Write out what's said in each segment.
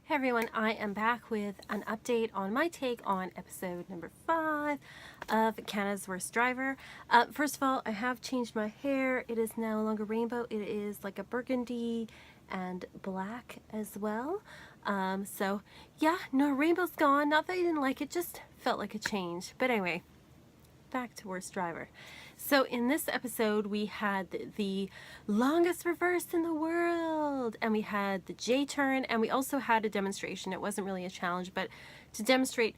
Hey everyone, I am back with an update on my take on episode number 5 of Canada's Worst Driver. First of all, I have changed my hair. It is no longer rainbow. It is like a burgundy and black as well. So yeah, no, rainbow's gone. Not that I didn't like it, just felt like a change. But anyway, back to Worst Driver. So in this episode we had the longest reverse in the world, and we had the JTurn, and we also had a demonstration. It wasn't really a challenge, but to demonstrate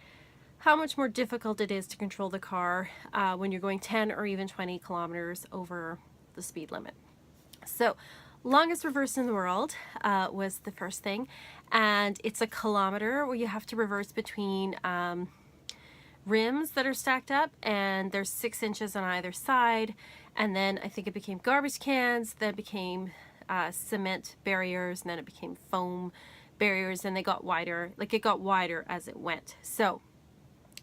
how much more difficult it is to control the car when you're going 10 or even 20 kilometers over the speed limit. So longest reverse in the world was the first thing, and it's a kilometer where you have to reverse between rims that are stacked up, and there's 6 inches on either side, and then I think it became garbage cans, then it became cement barriers, and then it became foam barriers, and they got wider. Like, it got wider as it went. So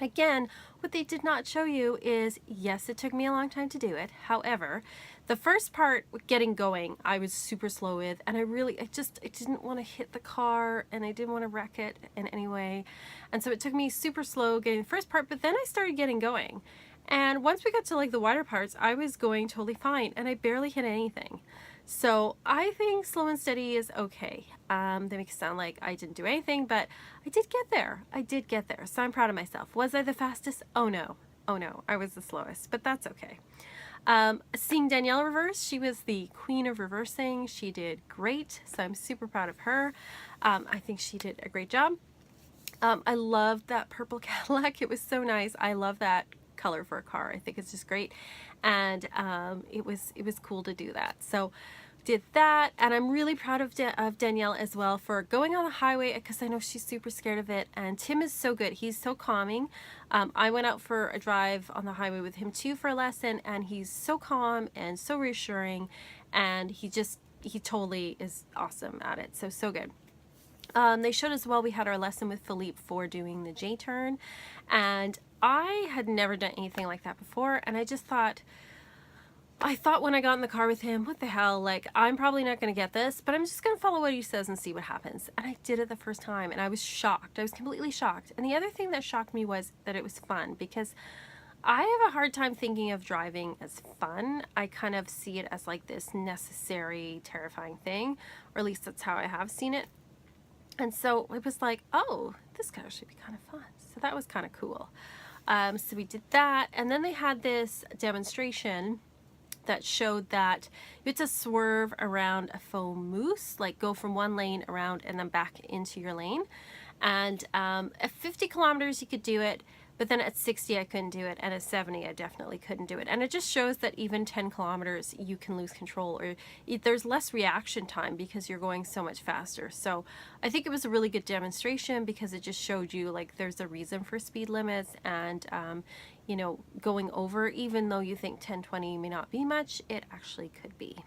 again, what they did not show you is, yes, it took me a long time to do it. However, the first part, getting going, I was super slow with, and I didn't want to hit the car, and I didn't want to wreck it in any way. And so it took me super slow getting the first part, but then I started getting going. And once we got to like the wider parts, I was going totally fine, and I barely hit anything. So I think slow and steady is okay. They make it sound like I didn't do anything, but I did get there. I did get there. So I'm proud of myself. Was I the fastest? Oh no. Oh no. I was the slowest, but that's okay. Seeing Danielle reverse, she was the queen of reversing. She did great. So I'm super proud of her. I think she did a great job. I loved that purple Cadillac. It was so nice. I love that color for a car. I think it's just great, and it was cool to do that. So did that, and I'm really proud of Danielle as well for going on the highway, because I know she's super scared of it, and Tim is so good. He's so calming. I went out for a drive on the highway with him too for a lesson, and he's so calm and so reassuring, and he totally is awesome at it. So good. They showed as well, we had our lesson with Philippe for doing the J-turn, and I had never done anything like that before, and I thought when I got in the car with him, what the hell, like, I'm probably not going to get this, but I'm just going to follow what he says and see what happens. And I did it the first time, and I was shocked. I was completely shocked. And the other thing that shocked me was that it was fun, because I have a hard time thinking of driving as fun. I kind of see it as like this necessary, terrifying thing, or at least that's how I have seen it. And so it was like, oh, this could actually be kind of fun. So that was kind of cool. So we did that, and then they had this demonstration that showed that you had to swerve around a foam mousse, like go from one lane around and then back into your lane. And at 50 kilometers you could do it, but then at 60 I couldn't do it, and at 70 I definitely couldn't do it. And it just shows that even 10 kilometers you can lose control, or there's less reaction time because you're going so much faster. So I think it was a really good demonstration, because it just showed you like there's a reason for speed limits, and you know, going over, even though you think 10-20 may not be much, it actually could be,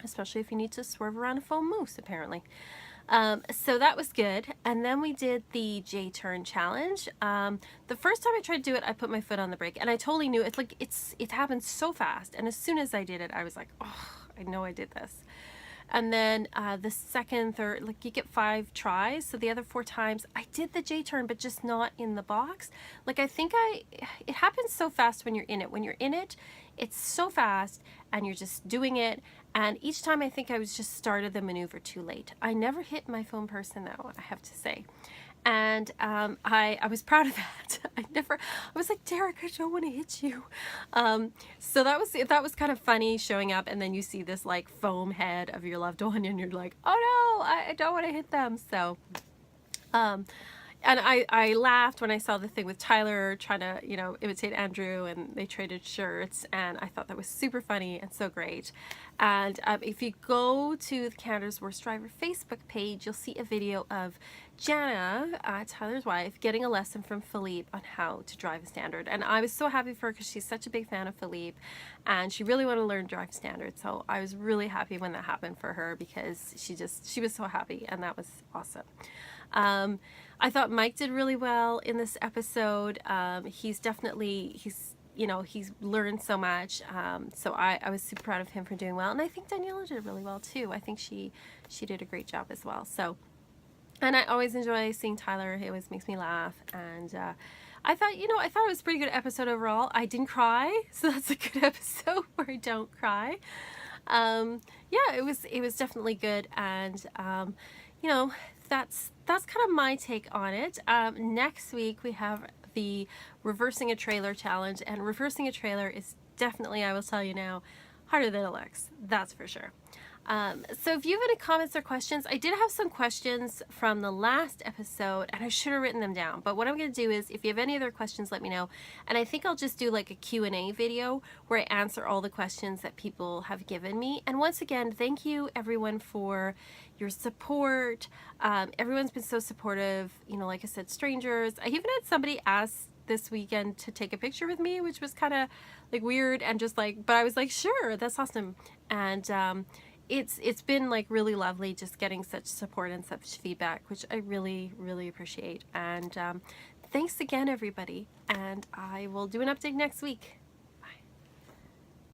especially if you need to swerve around a foam mousse apparently. So that was good. And then we did the J-turn challenge. The first time I tried to do it, I put my foot on the brake, and I totally knew it's like, it happened so fast. And as soon as I did it, I was like, oh, I know I did this. And then the second, third, like you get 5 tries. So the other 4 times I did the J-turn, but just not in the box. Like, I think it happens so fast when you're in it. When you're in it, it's so fast, and you're just doing it. And each time I think I was just started the maneuver too late. I never hit my foam person though, I have to say. And I was proud of that. I was like, Derek, I don't want to hit you. So that was kind of funny, showing up, and then you see this like foam head of your loved one, and you're like, oh no, I don't want to hit them. So and I laughed when I saw the thing with Tyler trying to, you know, imitate Andrew, and they traded shirts, and I thought that was super funny and so great. And if you go to the Canada's Worst Driver Facebook page, you'll see a video of Jana, Tyler's wife, getting a lesson from Philippe on how to drive a standard. And I was so happy for her, because she's such a big fan of Philippe, and she really wanted to learn drive standard. So I was really happy when that happened for her, because she was so happy, and that was awesome. I thought Mike did really well in this episode. He's learned so much. So I was super proud of him for doing well. And I think Daniela did really well too. I think she did a great job as well. So And I always enjoy seeing Tyler. He always makes me laugh. And I thought, I thought it was a pretty good episode overall. I didn't cry, so that's a good episode where I don't cry. Yeah, it was definitely good. And that's kind of my take on it. Next week we have the reversing a trailer challenge, and reversing a trailer is definitely, I will tell you now, harder than it looks. That's for sure. So if you have any comments or questions, I did have some questions from the last episode and I should have written them down, but what I'm going to do is, if you have any other questions, let me know. And I think I'll just do like a Q&A video where I answer all the questions that people have given me. And once again, thank you everyone for your support. Everyone's been so supportive, like I said, strangers. I even had somebody ask this weekend to take a picture with me, which was kind of like weird, and just like, but I was like, sure, that's awesome. And it's been like really lovely just getting such support and such feedback, which I really, really appreciate. And thanks again, everybody. And I will do an update next week.